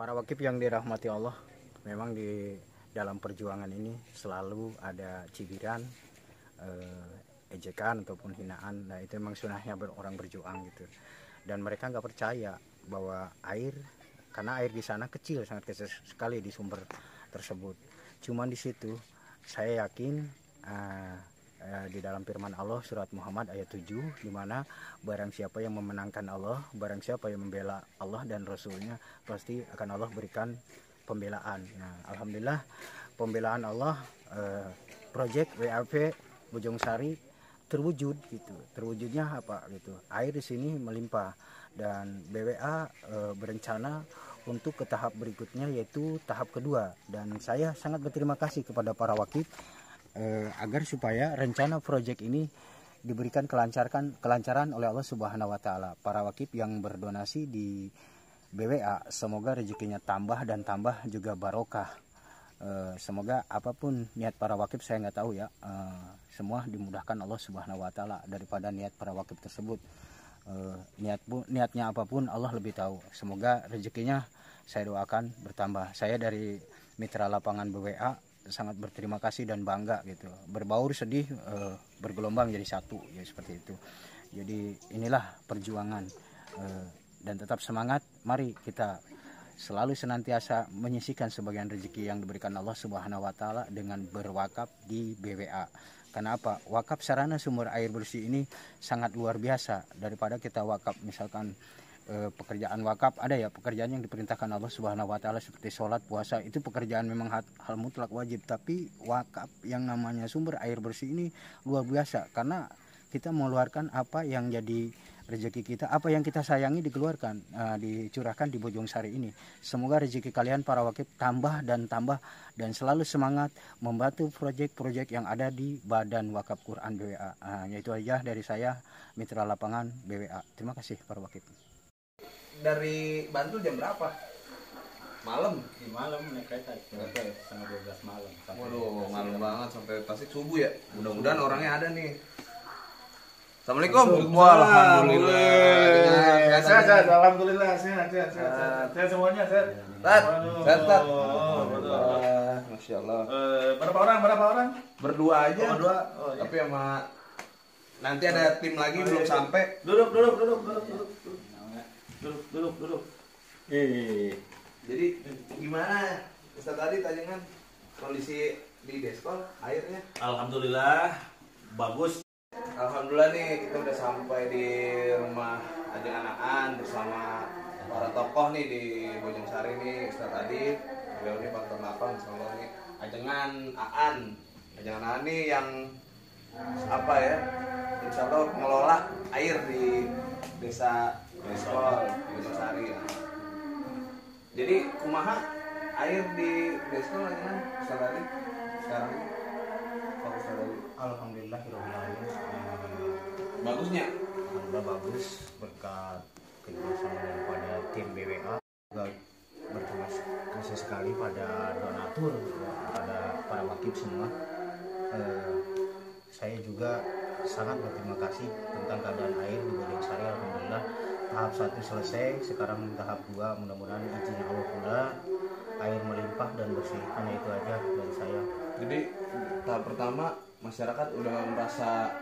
Para wakif yang dirahmati Allah, memang di dalam perjuangan ini selalu ada cibiran, ejekan ataupun hinaan. Nah itu memang sunahnya orang berjuang gitu. Dan mereka nggak percaya bahwa air, karena air di sana kecil, sangat kecil sekali di sumber tersebut. Cuman di situ saya yakin di dalam firman Allah surat Muhammad ayat 7, di mana barang siapa yang memenangkan Allah, barang siapa yang membela Allah dan Rasulnya, pasti akan Allah berikan pembelaan. Nah, alhamdulillah pembelaan Allah, proyek WAP Bojong Sari terwujud gitu. Terwujudnya apa gitu? Air di sini melimpah dan BWA berencana untuk ke tahap berikutnya, yaitu tahap kedua. Dan saya sangat berterima kasih kepada para wakif agar supaya rencana proyek ini diberikan kelancaran oleh Allah Subhanahu wa taala. Para wakif yang berdonasi di BWA, semoga rezekinya tambah dan tambah juga barokah. Semoga apapun niat para wakif, saya nggak tahu ya, semua dimudahkan Allah Subhanahu wa taala daripada niat para wakif tersebut. Niatnya apapun Allah lebih tahu. Semoga rezekinya, saya doakan, bertambah. Saya dari mitra lapangan BWA sangat berterima kasih dan bangga gitu, berbaur sedih bergelombang jadi satu ya, seperti itu. Jadi inilah perjuangan, dan tetap semangat. Mari kita selalu senantiasa menyisihkan sebagian rezeki yang diberikan Allah Subhanahu wa taala dengan berwakaf di BWA. Karena apa? Wakaf sarana sumber air bersih ini sangat luar biasa. Daripada kita wakaf misalkan pekerjaan wakaf, ada ya pekerjaan yang diperintahkan Allah Subhanahu wa taala seperti sholat, puasa, itu pekerjaan memang hal mutlak wajib. Tapi wakaf yang namanya sumber air bersih ini luar biasa, karena kita mengeluarkan apa yang jadi rezeki kita, apa yang kita sayangi dikeluarkan, dicurahkan di Bojong Sari ini. Semoga rezeki kalian para wakif tambah dan tambah, dan selalu semangat membantu proyek-proyek yang ada di Badan Wakaf Quran BWA. Yaitu aja dari saya, mitra lapangan BWA. Terima kasih para wakif. Dari Bantul jam berapa? Malam? Di malam naik kereta setengah 12 malam. Waduh, malam banget sampai Tasik subuh ya. Mudah-mudahan orangnya ada nih. Assalamualaikum. Alhamdulillah. Sehat, alhamdulillah, sehat semuanya, sehat. Sehat. Masya Allah. Berapa orang? Berdua aja. Berdua. Oh, iya. Tapi sama nanti ada tim lagi belum sampai. Duduk. Jadi gimana Ustaz tadi tanyakan kondisi di Deskol airnya? Alhamdulillah bagus. Alhamdulillah nih kita udah sampai di rumah Ajeng Anaan bersama para tokoh nih di Bojong Sari nih. Ustaz tadi beliau ini faktor 8 sama nih Ajengan Aan nih yang apa ya, insya Allah mengelola air di desa Deskol Bojong Sari ya. Jadi kumaha air di Deskol lagi kan sekarang ini? Alhamdulillahirobbilalamin. Bagusnya? Alhamdulillah bagus berkat kerjasama daripada tim BWA. Juga berterima kasih sekali pada donatur, pada para wakif semua. Saya juga sangat berterima kasih tentang keadaan air di Bojong Sari. Alhamdulillah tahap 1 selesai, sekarang tahap 2, mudah-mudahan izinnya Allah pula air melimpah dan bersih. Hanya itu aja dari saya. Jadi tahap pertama masyarakat udah merasa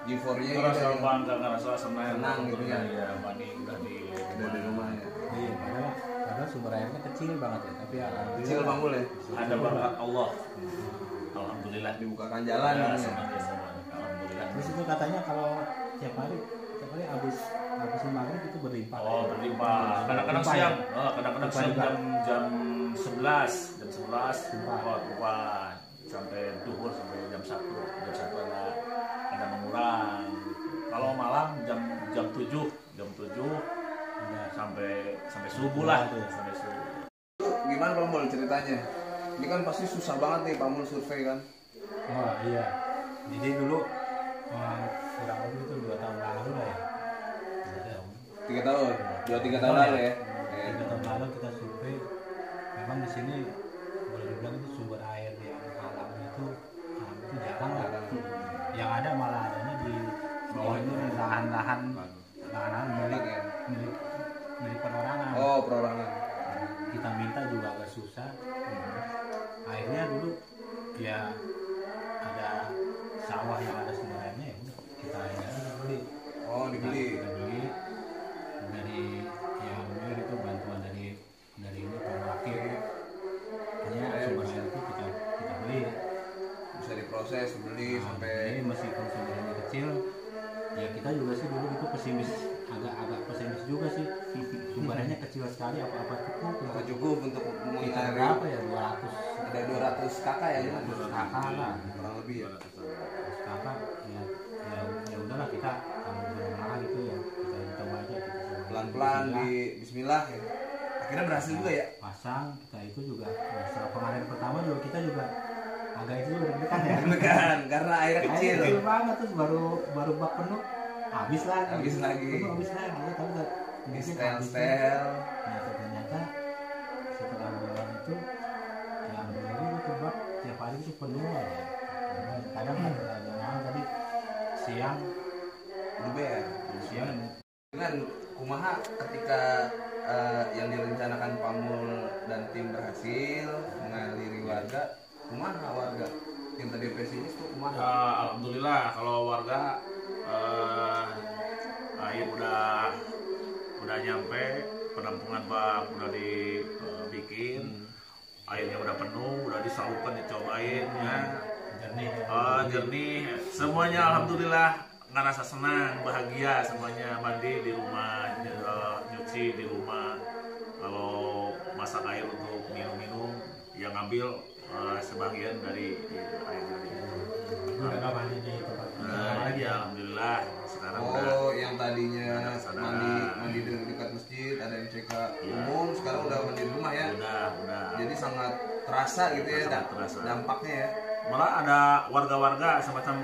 euforia gitu Ngerasa ya, bangga, ngerasa senang gitu ya. Iya, banding dari rumahnya. Iya, karena sumber airnya kecil banget ya, tapi alhamdulillah Kecil Bang Mul ya? ada berkat Allah. Alhamdulillah Dibukakan jalan ya, ya. alhamdulillah. Terus itu katanya kalau tiap hari habis maghrib itu berlimpah. Oh, berlimpah. Kadang-kadang siang, kadang-kadang siang jam 11, tumpah sampai duhur sampai jam 1 ada mengurang. Kalau malam jam 7 sampai subuh lah, sampai subuh. Gimana Pak Mul ceritanya? Ini kan pasti susah banget nih Pak Mul survei kan? Oh iya. Jadi dulu kurang lebih itu 2 tahun lalu lah ya. 3 tahun? 2-3 tahun lalu ya? 3 tahun lalu kita survei. Memang di sini boleh dibilang itu sumber air yang alami itu jarang lah. Yang ada malah adanya di bawah itu lahan-lahan milik perorangan. Oh, perorangan. Kita kecil ya kita juga sih dulu itu pesimis, agak pesimis juga sih. Sumber airnya kecil sekali, apa cukup ya. Nggak cukup untuk Kita mengairi. berapa ya 200 Ada 200 kakak ya, 200 kakak lah, kurang lebih ya. 200 kakak ya, ya udahlah kita kalau belum mahal gitu ya kita coba aja gitu. Pelan-pelan di Bismillah ya. Akhirnya berhasil juga ya. Pasang kita itu juga setelah pengalian pertama juga kita juga agak itu juga deg-degan ya. Deg-degan karena airnya kecil. Air kecil banget, terus baru bak penuh habis lagi. Habis lagi. Penuh, habis lagi ya, tapi Di mungkin setel-setel. Nah ternyata setelah bulan itu ya alhamdulillah itu bak tiap hari itu penuh aja. Kadang ada yang tadi siang Luber. siang Dengan kumaha ketika yang direncanakan Pamul dan tim berhasil mengaliri warga, kumaha warga yang tadi pesimis tuh Ya, kumaha? alhamdulillah kalau warga air udah nyampe, penampungan bak udah dibikin, airnya udah penuh, udah disalurkan, dicobain ya. Jernih, semuanya alhamdulillah ngerasa senang, bahagia semuanya, mandi di rumah, nyuci di rumah. Kalau masak air untuk minum-minum, yang ngambil sebagian dari air dari udah nggak mandi di tempat ya alhamdulillah sekarang udah Oh, yang tadinya Kesadaran. mandi di dekat masjid, ada MCK Iya. umum, sekarang udah mandi di rumah ya. udah Jadi sangat terasa gitu ya Sangat terasa. dampaknya ya. malah ada warga-warga semacam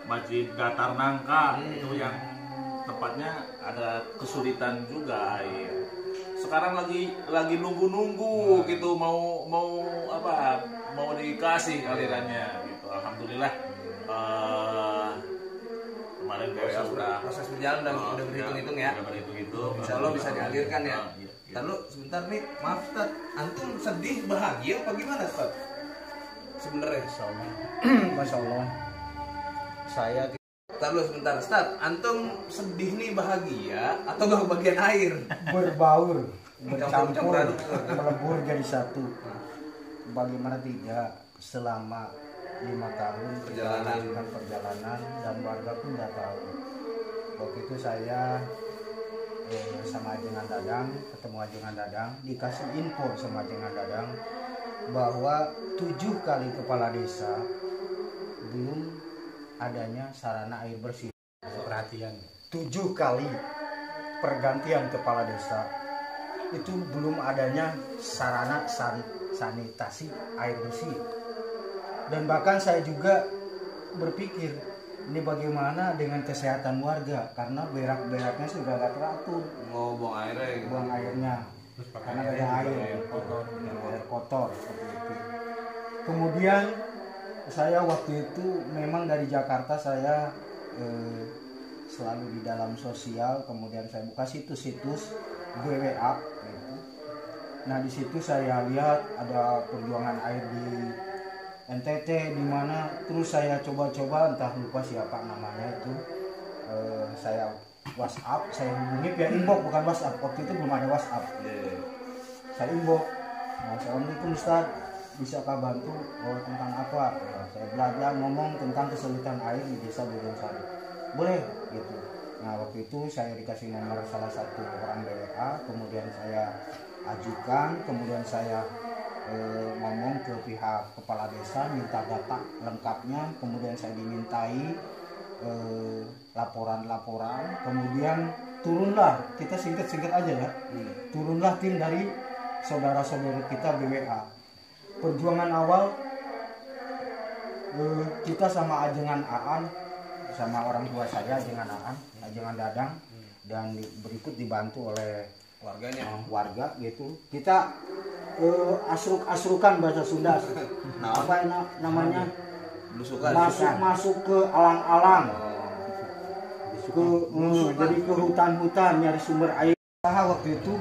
Masjid Datar Nangka itu yang tempatnya ada kesulitan juga air. Sekarang lagi nunggu gitu mau dikasih alirannya gitu. Alhamdulillah kemarin BWA udah Proses berjalan udah berhitung-hitung ya. Udah berhitung-hitung. Insya Allah bisa dialirkan ya. Iya. Lalu sebentar nih, maaf Ustaz, antum sedih bahagia apa gimana Ustaz? Sebenarnya. Masya Allah, saya Lalu sebentar Ustaz, antum sedih nih bahagia atau gak kebagian air? berbaur, Campur-campur bercampur, aduk. melebur jadi satu. Bagaimana tidak selama 5 tahun kita Perjalanan. melakukan perjalanan dan warga pun tidak tahu. Waktu itu saya sama Ajengan Dadang, ketemu Ajengan Dadang, dikasih info sama Ajengan Dadang bahwa 7 kali kepala desa belum adanya sarana air bersih. perhatian. 7 kali pergantian kepala desa itu belum adanya sarana sanitasi air bersih. Dan bahkan saya juga berpikir ini bagaimana dengan kesehatan warga karena berak-beraknya sudah gak teratur, Mau buang airnya gitu. buang airnya Terus karena gak ada air kotor seperti itu. Kemudian saya waktu itu memang dari Jakarta saya selalu di dalam sosial, kemudian saya buka situs-situs BWA gitu. Nah di situ saya lihat ada perjuangan air di NTT di mana, terus saya coba-coba entah lupa siapa namanya itu, saya WhatsApp, saya hubungi via inbox, bukan WhatsApp, waktu itu belum ada WhatsApp. Saya inbox, Assalamualaikum Ustaz, bisakah bantu? Oh, tentang apa? Ya, saya belajar ngomong tentang kesulitan air di desa Bojong Sari. Boleh gitu. Nah waktu itu saya dikasih nomor salah satu orang BWA, kemudian saya ajukan, kemudian saya ngomong ke pihak kepala desa, minta data lengkapnya, kemudian saya dimintai laporan-laporan, kemudian turunlah, kita singkat-singkat aja ya, turunlah tim dari saudara-saudara kita BWA. Perjuangan awal kita sama Ajengan Aan, sama orang tua saya Ajengan Aan, Ajengan Dadang, dan berikut dibantu oleh Warganya. warga gitu. Kita asruk-asrukan bahasa Sunda. Apa namanya? Belusukan. Masuk ke alang-alang. Oh. Jadi ke hutan-hutan nyari sumber air. Waktu itu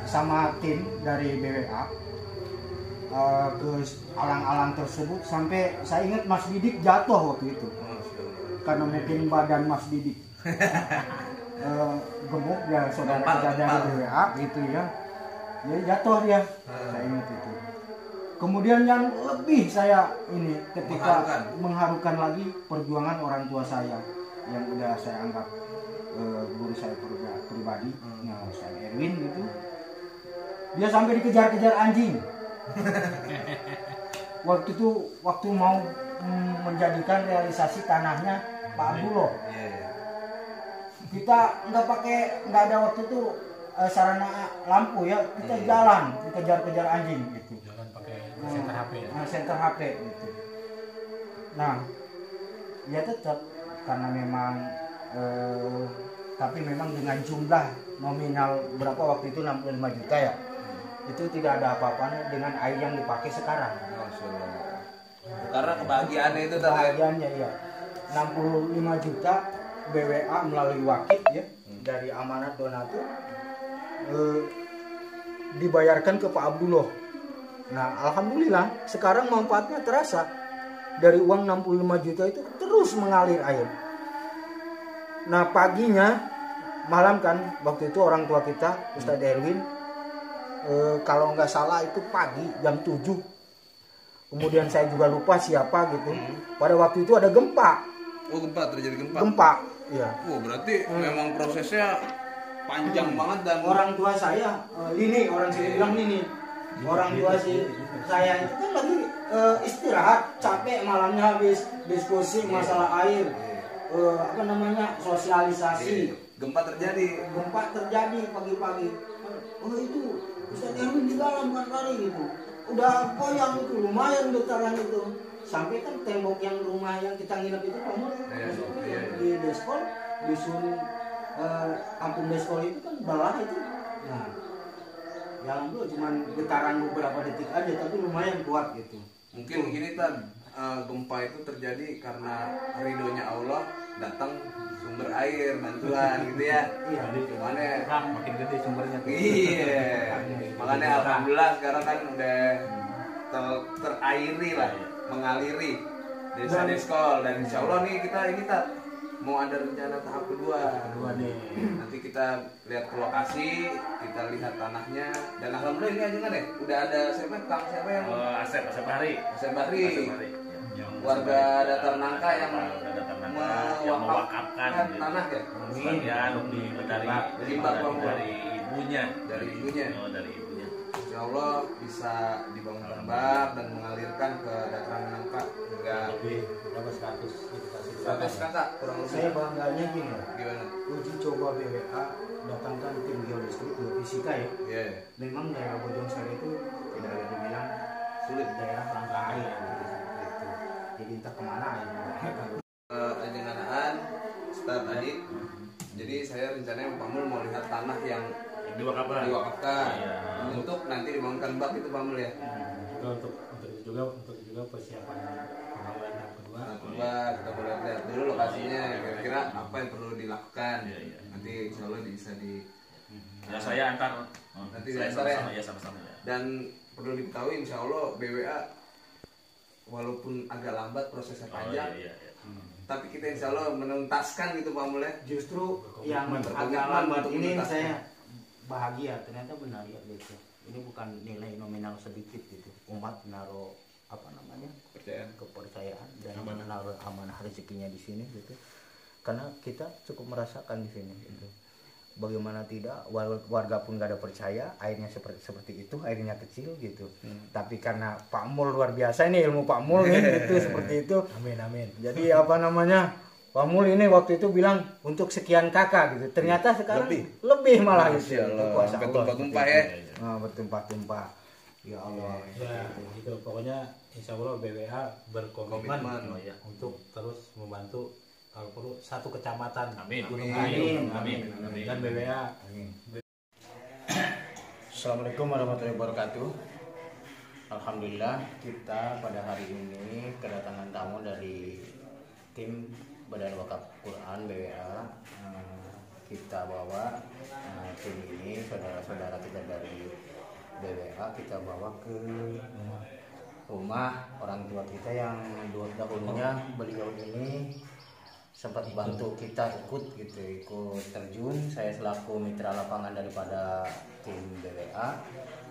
sama tim dari BWA ke alang-alang tersebut sampai saya ingat Mas Didik jatuh waktu itu karena mungkin badan Mas Didik gemuk ya, saudara kita dari BWA gitu ya, jadi jatuh dia. Saya ingat itu. Kemudian yang lebih saya ini ketika Mengharukan. mengharukan lagi perjuangan orang tua saya yang udah saya anggap guru saya pribadi, nah, saya Erwin gitu. Dia sampai dikejar-kejar anjing. waktu mau menjadikan realisasi tanahnya Pak Abdullah. Iya, iya. Kita nggak ada waktu itu sarana lampu ya, kita jalan dikejar-kejar anjing gitu. Jangan pakai senter HP ya. Center HP gitu. Nah, ya tetap karena memang tapi memang dengan jumlah nominal berapa waktu itu 65 juta ya. Itu tidak ada apa-apanya dengan air yang dipakai sekarang. Masya Allah. Karena kebahagiaannya itu tadi. Bagiannya ya 65 juta BWA melalui wakil ya dari amanat donatur dibayarkan ke Pak Abdullah. Nah, alhamdulillah sekarang manfaatnya terasa. Dari uang 65 juta itu terus mengalir air. Nah, paginya malam kan waktu itu orang tua kita Ustadz Erwin kalau nggak salah itu pagi jam 7. Kemudian saya juga lupa siapa gitu. Pada waktu itu ada gempa. Oh, gempa, terjadi gempa. Gempa, ya. Oh, berarti memang prosesnya panjang banget dan Orang tua saya ini orang saya bilang ini. Orang tua saya itu kan lagi istirahat, capek malamnya habis diskusi masalah air. Apa namanya? Sosialisasi. gempa terjadi. Gempa terjadi pagi-pagi. Oh itu Ustaz Erwin di dalam kan kali gitu. Udah goyang itu, lumayan getaran itu. Sampai kan tembok yang rumah yang kita nginep itu kamu di Deskol, dusun kampung Deskol itu kan belah itu. Nah, jalan dulu cuman getaran beberapa detik aja tapi lumayan kuat gitu. Mungkin gini Tan, gempa itu terjadi karena ridhonya Allah datang sumber air bantuan gitu ya. Iya. Makanya Makin gede sumbernya. iya. Makanya alhamdulillah sekarang kan udah terairi lah, mengaliri desa Deskol dan insya Allah nih kita ini tak mau ada rencana tahap kedua nih. nanti kita lihat ke lokasi, kita lihat tanahnya dan alhamdulillah ini aja kan ya udah ada siapa yang Asep Bahri. Asep Bahri warga Datar Nangka yang mewakafkan tanah ya Sebagian dari ibunya. dari ibunya. Oh, dari ibunya. Insya Allah bisa dibangun tambak dan mengalirkan ke Dataran Nangka hingga Lebih berapa 100 kakak kurang lebih. Saya bangganya gini, Gimana? uji coba BWA datangkan tim geodeskrip geofisika ya. Iya. Memang daerah Bojong Sari itu tidak ada dibilang sulit daerah rangka air gitu. Jadi entah kemana air. Ajenganaan start tadi. Jadi saya rencananya Pak Mul mau lihat tanah yang Diwakafkan. diwakafkan untuk nanti dibangunkan bak itu Pak Mul ya. Untuk itu juga persiapan pembangunan tahap kedua. Nah, coba kita boleh lihat dulu lokasinya kira-kira apa yang perlu dilakukan. Nanti insya Allah bisa di Ya saya antar. Nanti Saya diantar ya? sama-sama, ya sama-sama ya. dan perlu diketahui insya Allah BWA walaupun agak lambat prosesnya Oh, panjang iya. tapi kita insya Allah menuntaskan gitu Pak Mul ya. Justru yang Berkomitmen agak lambat untuk ini menuntaskan. saya bahagia ternyata benar ya gitu. Ini bukan nilai nominal sedikit gitu. Umat naruh apa namanya kepercayaan dan menaruh amanah rezekinya di sini gitu. Karena kita cukup merasakan di sini gitu. Bagaimana tidak warga pun gak ada percaya airnya seperti itu, airnya kecil gitu. Tapi karena Pak Mul luar biasa ini ilmu Pak Mul nih gitu seperti itu. Amin. Jadi apa namanya Pak Mul ini waktu itu bilang untuk sekian kakak gitu. Ternyata sekarang lebih malah itu. Kuasa Allah. Bertumpah-tumpah ya. Nah, bertumpah-tumpah. Ya Allah. Ya, itu pokoknya insya Allah BWA berkomitmen Komitmen. untuk terus membantu kalau perlu satu kecamatan Amin. Gunung Amin. Kidul. Amin. Dan BWA. Assalamualaikum warahmatullahi wabarakatuh. Alhamdulillah kita pada hari ini kedatangan tamu dari tim Badan Wakaf Quran BWA. Kita bawa tim ini saudara-saudara kita dari BWA kita bawa ke rumah orang tua kita yang dahulunya beliau ini sempat bantu kita ikut terjun. Saya selaku mitra lapangan daripada tim BWA.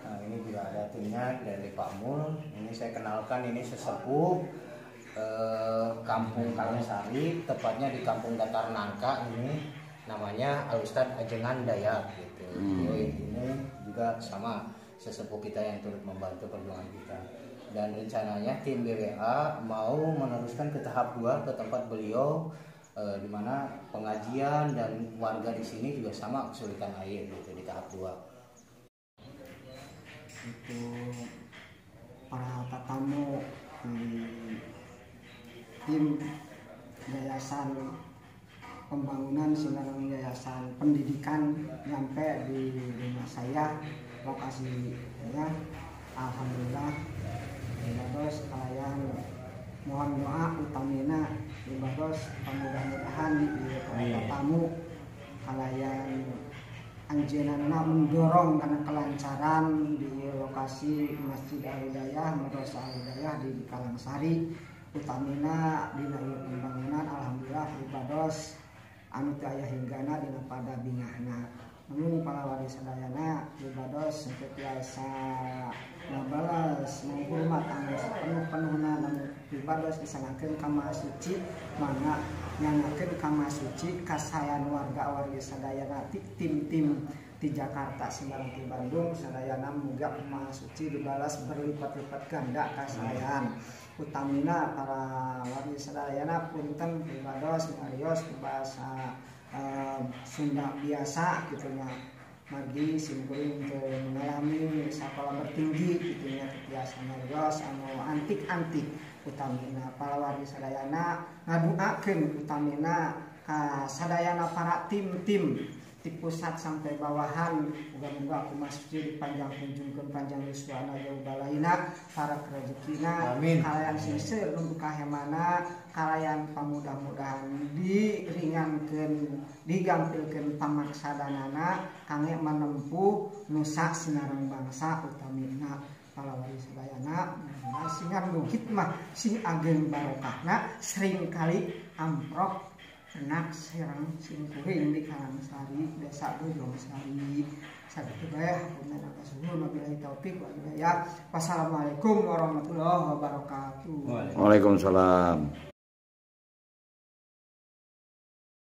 Nah, ini juga ada timnya dari Pak Mul. Ini saya kenalkan, ini sesepuh Kampung Kalangsari, tepatnya di Kampung Datar Nangka. Ini namanya Al-Ustadz Ajengan Dayat gitu. Ini juga sama sesepuh kita yang turut membantu perjuangan kita. Dan rencananya tim BWA mau meneruskan ke tahap 2 ke tempat beliau, di mana pengajian dan warga di sini juga sama kesulitan air gitu di tahap 2. Itu para tatamu di tim yayasan pembangunan Sinarang Yayasan Pendidikan nyampe di rumah saya, lokasinya alhamdulillah ibados kalian mohon doa utamina ibados mudah-mudahan di tamu kalian anjeunna mendorong karena kelancaran di lokasi Masjid Al-Hidayah, Madrasah Al-Hidayah di Kalangsari, utamina di pembangunan alhamdulillah ibados anu teu aya hinggana dina pada bingahna. Namun para wali sadayana ibados sentiasa ngabalas menghormat anu sapenuh-penuhna namun ibados disangakeun ka Maha Suci mangga nyangakeun ka Maha Suci kasayan warga-warga sadayana tim-tim di Jakarta Semarang di Bandung sadayana muga Maha Suci dibalas berlipat-lipat ganda kasayan. Utamina para wali sadayana punten ibados ngarios bahasa Sunda biasa gitunya margi simkuring untuk mengalami sekolah bertinggi gitunya biasa ngarios anu antik-antik utamina para wali sadayana ngaduakeun utamina ka sadayana para tim-tim di pusat sampai bawahan moga-moga aku masjid dipanjang kunjungkeun panjang yuswana jauh balaina para rezekina kalayan sisir untuk kahemana kalayan pamudah-mudahan diringankeun digampilkeun pamaksadanana kangge menempuh nusa sinarang bangsa utamina para wali sadayana singan nu hikmah sing ageng barokahna sering kali amprok enak serang simkuring di Kalangsari desa Bojong Sari sakitu bae hapunten kasuhun wabillahi taufik wal hidayah. Wassalamualaikum warahmatullahi wabarakatuh. Waalaikumsalam.